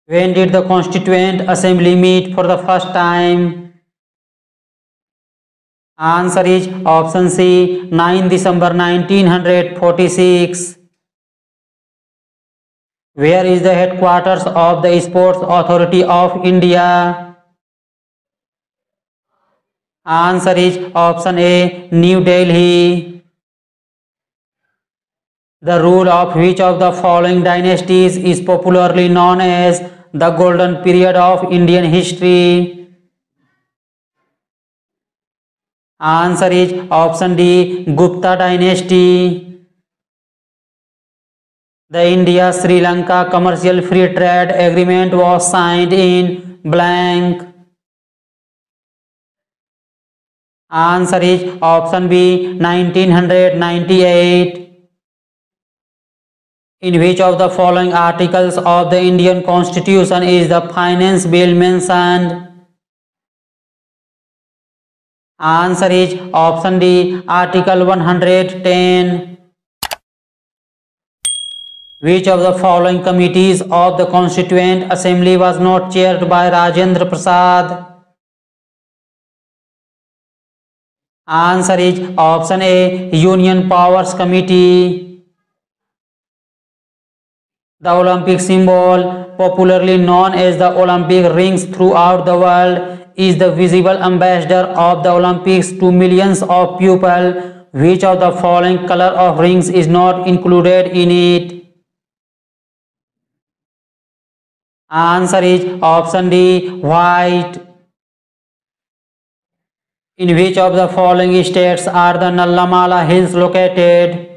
When did the Constituent Assembly meet for the first time? Answer is option C, 9 December 1946. Where is the headquarters of the Sports Authority of India? Answer is option A, New Delhi. The rule of which of the following dynasties is popularly known as the golden period of Indian history? Answer is option D, Gupta dynasty. The India-Sri Lanka Commercial Free Trade Agreement was signed in blank. Answer is option B, 1998. In which of the following articles of the Indian Constitution is the Finance Bill mentioned? Answer is option D, Article 110. Which of the following committees of the Constituent Assembly was not chaired by Rajendra Prasad? Answer is option A, Union Powers Committee. The Olympic symbol, popularly known as the Olympic rings throughout the world, is the visible ambassador of the Olympics to millions of people. Which of the following color of rings is not included in it? Answer is option D, white. In which of the following states are the Nallamala Hills located?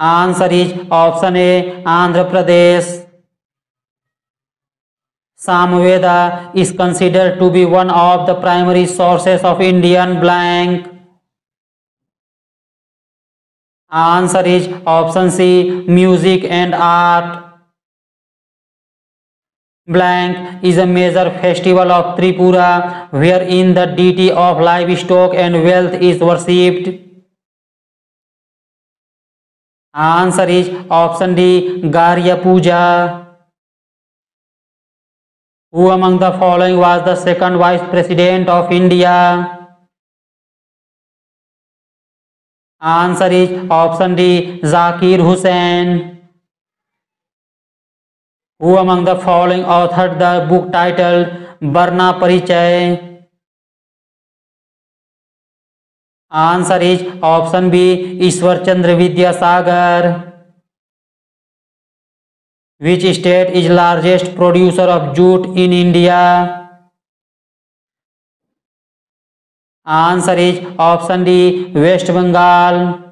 Answer is option A, Andhra Pradesh. Samveda is considered to be one of the primary sources of Indian blank. Answer is option C, music and art. Blank is a major festival of Tripura wherein the deity of livestock and wealth is worshipped. Answer is option D, Garya Puja. Who among the following was the second Vice President of India? Answer is option D, Zakir Hussain. Who among the following authored the book titled Varna Parichay? Answer is option B, Ishwar Chandra Vidyasagar. Which state is largest producer of jute in India? Answer is option D, West Bengal.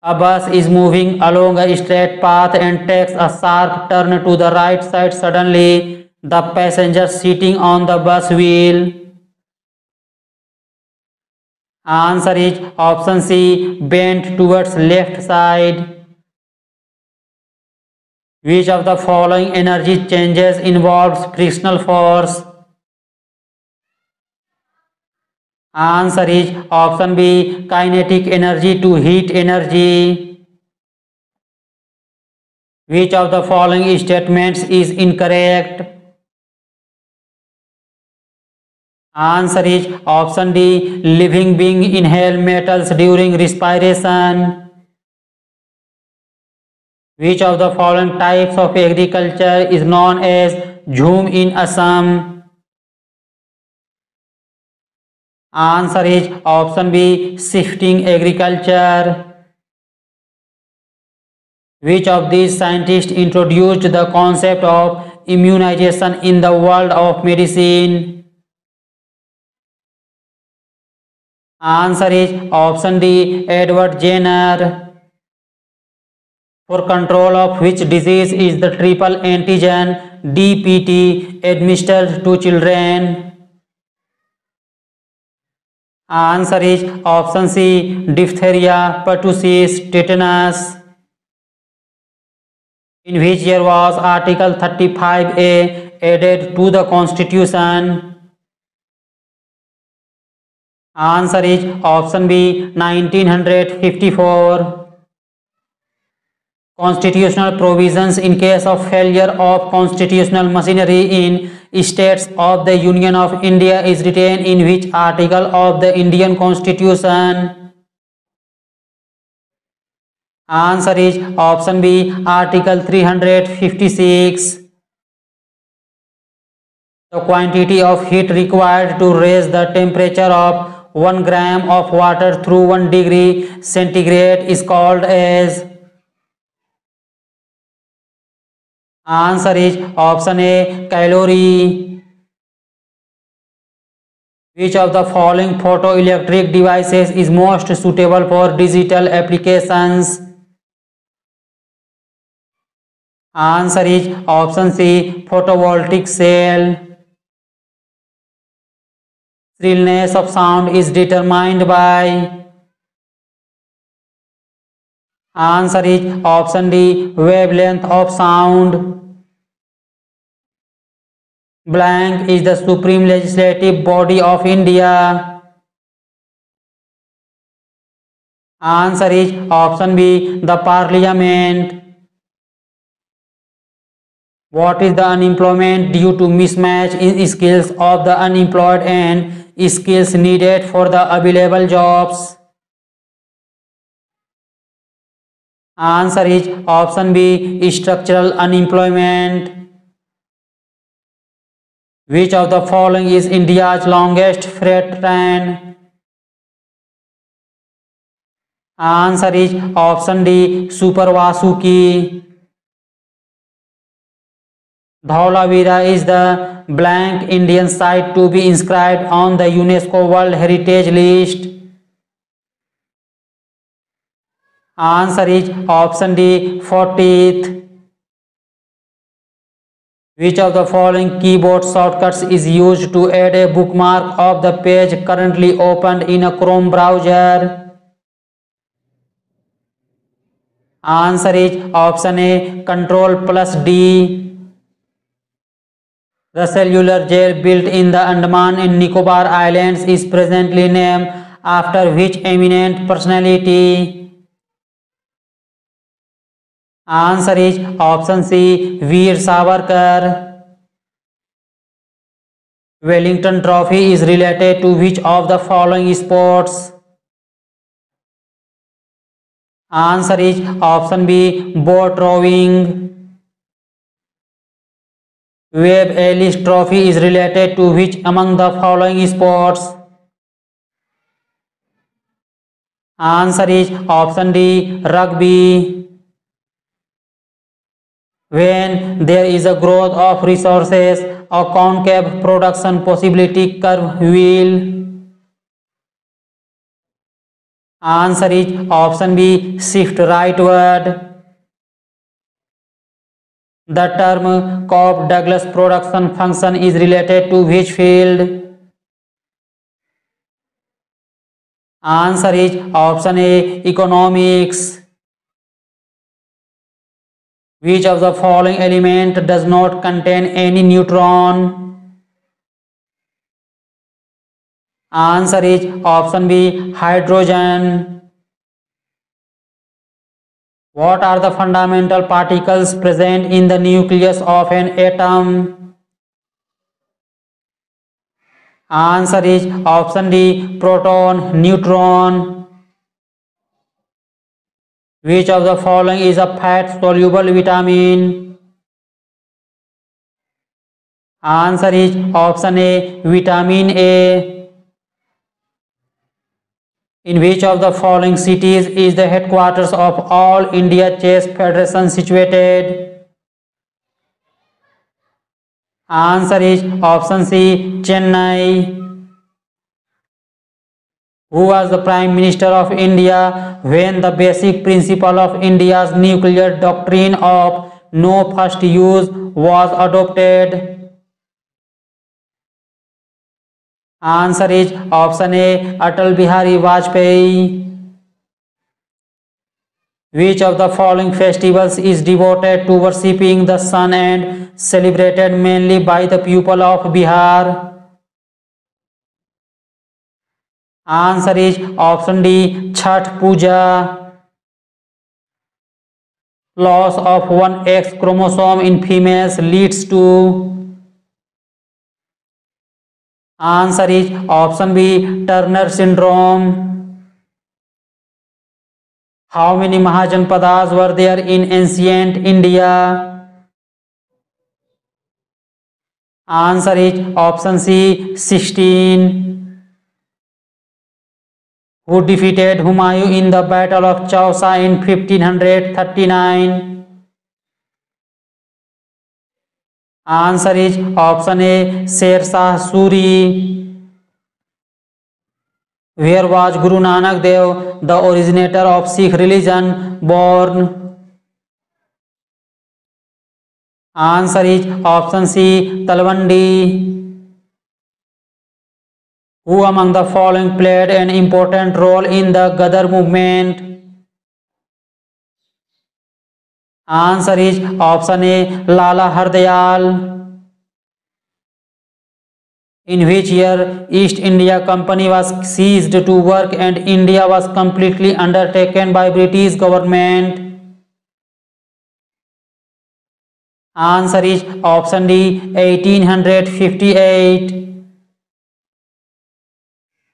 A bus is moving along a straight path and takes a sharp turn to the right side suddenly. The passenger sitting on the bus wheel. Answer is option C, bent towards left side. Which of the following energy changes involves frictional force? Answer is option B, kinetic energy to heat energy. Which of the following statements is incorrect? Answer is option D, living being inhale metals during respiration. Which of the following types of agriculture is known as jhum in Assam? Answer is option B, shifting agriculture. Which of these scientists introduced the concept of immunization in the world of medicine? Answer is option D, Edward Jenner. For control of which disease is the triple antigen DPT administered to children? Answer is option C, diphtheria, pertussis, tetanus. In which year was Article 35A added to the Constitution? Answer is option B, 1954. Constitutional provisions in case of failure of constitutional machinery in states of the Union of India is retained in which article of the Indian Constitution? Answer is option B, Article 356. The quantity of heat required to raise the temperature of 1 gram of water through 1 degree centigrade is called as? Answer is option A, calorie. Which of the following photoelectric devices is most suitable for digital applications? Answer is option C, photovoltaic cell. Shrillness of sound is determined by? Answer is option D, wavelength of sound. Blank is the supreme legislative body of India. Answer is option B, the Parliament. What is the unemployment due to mismatch in skills of the unemployed and skills needed for the available jobs? Answer is option B, structural unemployment. Which of the following is India's longest freight train? Answer is option D, Super Vasuki. Dhaulavira is the blank Indian site to be inscribed on the UNESCO World Heritage List. Answer is option D, 40th. Which of the following keyboard shortcuts is used to add a bookmark of the page currently opened in a Chrome browser? Answer is option A, Control plus D. The cellular jail built in the Andaman and Nicobar Islands is presently named after which eminent personality? Answer is option C, Veer Savarkar. Wellington Trophy is related to which of the following sports? Answer is option B, boat rowing. Webb Ellis Trophy is related to which among the following sports? Answer is option D, rugby. When there is a growth of resources, a concave production possibility curve will? Answer is option B, shift rightward. The term Cobb-Douglas production function is related to which field? Answer is option A, economics. Which of the following element does not contain any neutron? Answer is option B, hydrogen. What are the fundamental particles present in the nucleus of an atom? Answer is option D, proton, neutron. Which of the following is a fat-soluble vitamin? Answer is option A, vitamin A. In which of the following cities is the headquarters of All India Chess Federation situated? Answer is option C, Chennai. Who was the Prime Minister of India when the basic principle of India's nuclear doctrine of no first use was adopted? Answer is option A, Atal Bihari Vajpayee. Which of the following festivals is devoted to worshipping the sun and celebrated mainly by the people of Bihar? Answer is option D, Chhath Puja. loss of one X chromosome in females leads to? Answer is option B, Turner syndrome. How many Mahajanpadas were there in ancient India? Answer is option C, 16. Who defeated Humayun in the Battle of Chausa in 1539? Answer is option A, Sher Shah Suri. Where was Guru Nanak Dev, the originator of Sikh religion, born? Answer is option C, Talwandi. Who among the following played an important role in the Gadar movement? Answer is option A, Lala Hardayal. In which year East India Company was ceased to work and India was completely undertaken by British government? Answer is option D, 1858.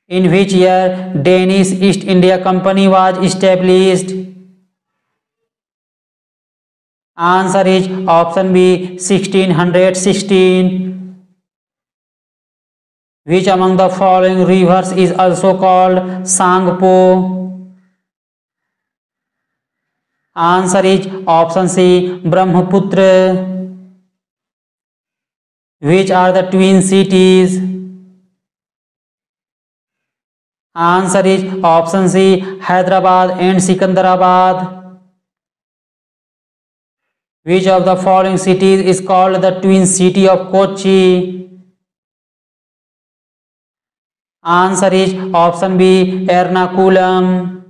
In which year Danish East India Company was established? Answer is option B, 1616. Which among the following rivers is also called Sangpo? Answer is option C, Brahmaputra. Which are the twin cities? Answer is option C, Hyderabad and Sikandarabad. Which of the following cities is called the twin city of Kochi? Answer is option B, Ernakulam.